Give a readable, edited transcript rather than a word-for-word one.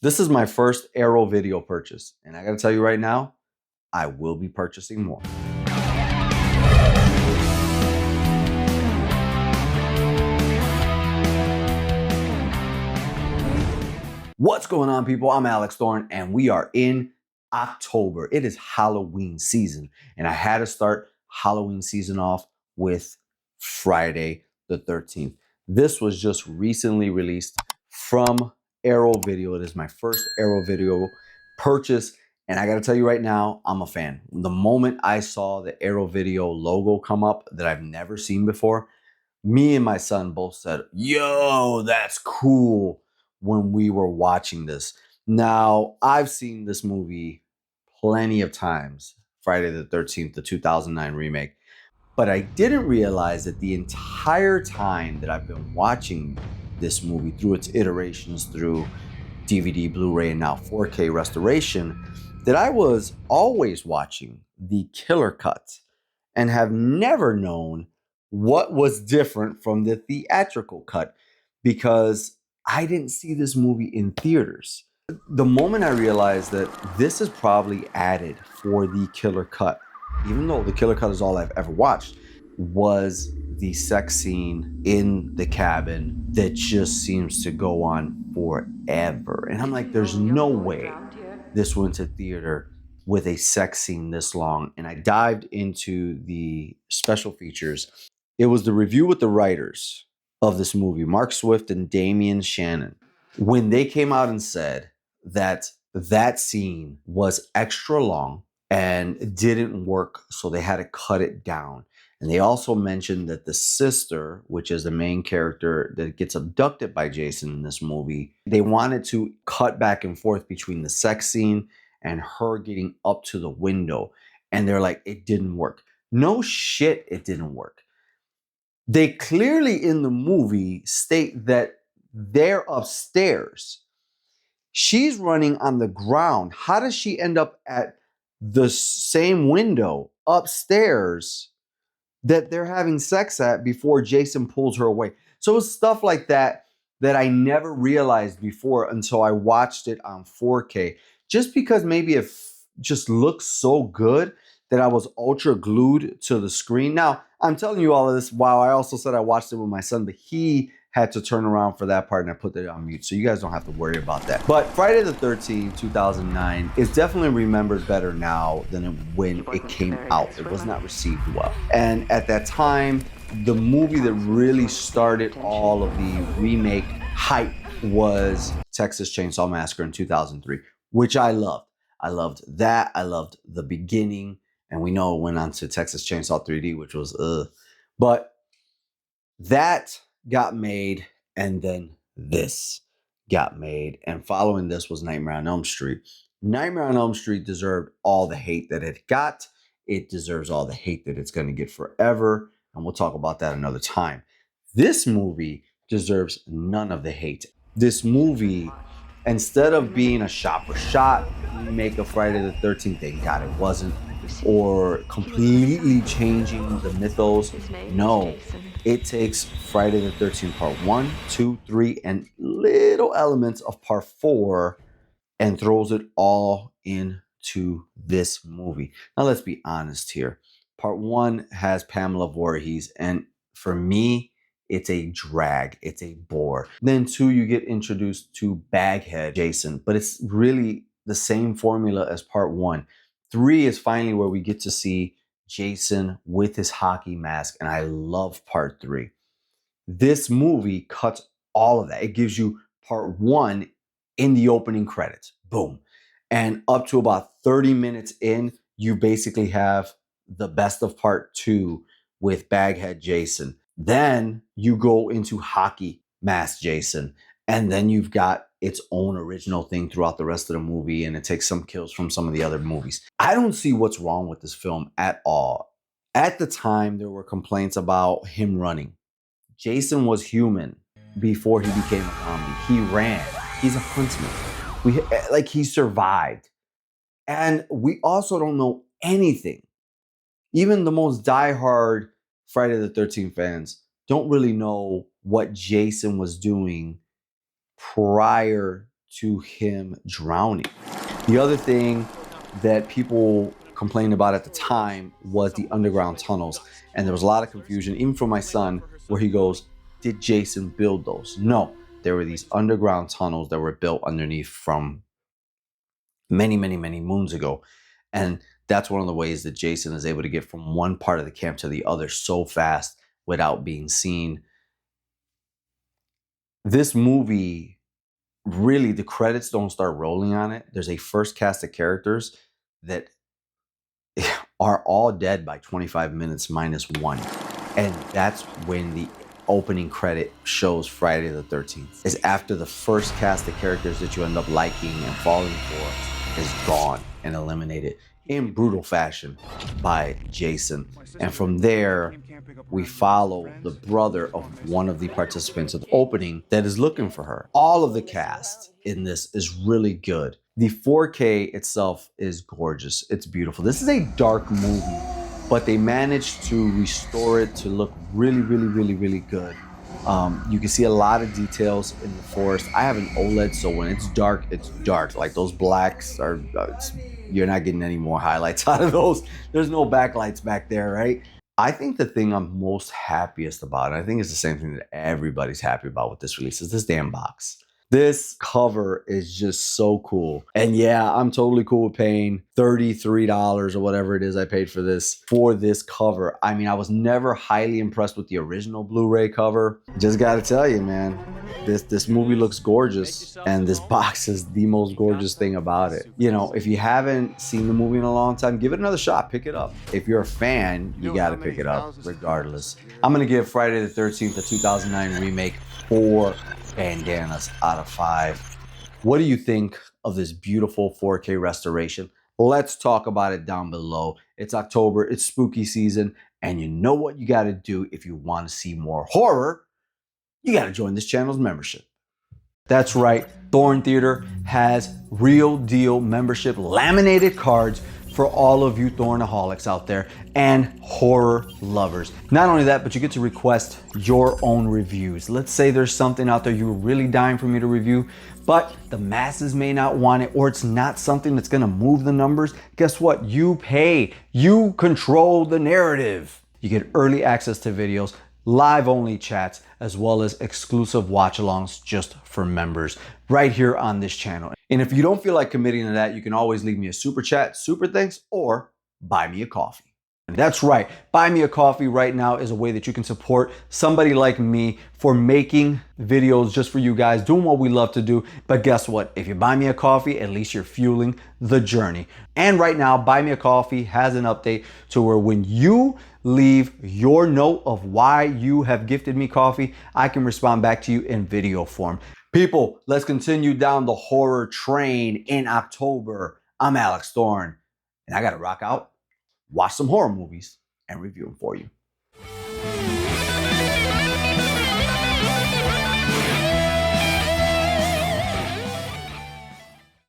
This is my first Arrow video purchase, and I gotta tell you right now, I will be purchasing more. What's going on, people? I'm Alex Thorn, and we are in October. It is Halloween season, and I had to start Halloween season off with Friday the 13th. This was just recently released from Arrow Video. It is my first Arrow Video purchase, and I gotta tell you right now, I'm a fan. The moment I saw the Arrow Video logo come up that I've never seen before, me and my son both said, "Yo, that's cool," when we were watching this. Now, I've seen this movie plenty of times, Friday the 13th, the 2009 remake, but I didn't realize that the entire time that I've been watching this movie through its iterations, through DVD, Blu-ray, and now 4K restoration, that I was always watching the killer cut and have never known what was different from the theatrical cut because I didn't see this movie in theaters. The moment I realized that this is probably added for the killer cut, even though the killer cut is all I've ever watched, was the sex scene in the cabin that just seems to go on forever. And I'm like, there's no way this went to theater with a sex scene this long. And I dived into the special features. It was the review with the writers of this movie, Mark Swift and Damian Shannon, when they came out and said that that scene was extra long and didn't work, so they had to cut it down. And they also mentioned that the sister, which is the main character that gets abducted by Jason in this movie, they wanted to cut back and forth between the sex scene and her getting up to the window. And they're like, it didn't work. No shit, it didn't work. They clearly in the movie state that they're upstairs. She's running on the ground. How does she end up at the same window upstairs that they're having sex at before Jason pulls her away? So it's stuff like that that I never realized before until I watched it on 4K. Just because maybe it just looks so good that I was ultra glued to the screen. Now, I'm telling you all of this while I also said I watched it with my son, but he had to turn around for that part and I put it on mute. So you guys don't have to worry about that. But Friday the 13th, 2009 is definitely remembered better now than when it came out. It was not received well. And at that time, the movie that really started all of the remake hype was Texas Chainsaw Massacre in 2003, which I loved. I loved that. I loved the beginning. And we know it went on to Texas Chainsaw 3D, which was But that got made, and then this got made. And following this was Nightmare on Elm Street. Nightmare on Elm Street deserved all the hate that it got. It deserves all the hate that it's going to get forever. And we'll talk about that another time. This movie deserves none of the hate. This movie, instead of being a shot for shot remake of Friday the 13th, thank God it wasn't, or completely changing the mythos. No, it takes Friday the 13th part 1, 2, 3, and little elements of part 4 and throws it all into this movie. Now, let's be honest here. Part 1 has Pamela Voorhees, and for me, it's a drag. It's a bore. Then 2, you get introduced to Baghead Jason, but it's really the same formula as part 1. 3 is finally where we get to see Jason with his hockey mask, and I love part 3. This movie cuts all of that. It gives you part 1 in the opening credits. Boom. And up to about 30 minutes in, you basically have the best of part 2 with Baghead Jason. Then you go into hockey mask Jason, and then you've got its own original thing throughout the rest of the movie, and it takes some kills from some of the other movies. I don't see what's wrong with this film at all. At the time, there were complaints about him running. Jason was human before he became a zombie. He ran. He's a huntsman. He survived. And we also don't know anything. Even the most diehard Friday the 13th fans don't really know what Jason was doing prior to him drowning. The other thing that people complained about at the time was the underground tunnels. And there was a lot of confusion, even from my son, where he goes, did Jason build those? No, there were these underground tunnels that were built underneath from many, many, many moons ago. And that's one of the ways that Jason is able to get from one part of the camp to the other so fast without being seen. This movie, really, the credits don't start rolling on it. There's a first cast of characters that are all dead by 25 minutes minus one. And that's when the opening credit shows Friday the 13th. Is after the first cast of characters that you end up liking and falling for is gone and eliminated in brutal fashion by Jason. And from there, we follow the brother of one of the participants of the opening that is looking for her. All of the cast in this is really good. The 4K itself is gorgeous. It's beautiful. This is a dark movie, but they managed to restore it to look really, really, really, really good. You can see a lot of details in the forest. I have an OLED, so when it's dark, it's dark. Like those blacks are, you're not getting any more highlights out of those. There's no backlights back there, right? I think the thing I'm most happiest about, and I think it's the same thing that everybody's happy about with this release, is this damn box. This cover is just so cool. And yeah, I'm totally cool with paying $33 or whatever it is I paid for this cover. I mean, I was never highly impressed with the original Blu-ray cover. Just gotta tell you, man, this movie looks gorgeous, and this box is the most gorgeous thing about it. You know, if you haven't seen the movie in a long time, give it another shot, pick it up. If you're a fan, you gotta pick it up regardless. I'm gonna give Friday the 13th, the 2009 remake, 4 bandanas out of 5. What do you think of this beautiful 4K restoration? Let's talk about it down below. It's October, it's spooky season, and you know what you gotta do if you want to see more horror? You gotta join this channel's membership. That's right, Thorn Theater has real deal membership laminated cards for all of you Thornaholics out there and horror lovers. Not only that, but you get to request your own reviews. Let's say there's something out there you're really dying for me to review, but the masses may not want it, or it's not something that's gonna move the numbers. Guess what? You pay. You control the narrative. You get early access to videos, live only chats, as well as exclusive watch-alongs just for members right here on this channel. And if you don't feel like committing to that, you can always leave me a super chat, super thanks, or buy me a coffee. And that's right, buy me a coffee right now is a way that you can support somebody like me for making videos just for you guys, doing what we love to do. But guess what? If you buy me a coffee, at least you're fueling the journey. And right now, Buy Me a Coffee has an update to where when you leave your note of why you have gifted me coffee, I can respond back to you in video form. People, let's continue down the horror train in October. I'm Alex Thorn, and I gotta rock out, watch some horror movies, and review them for you.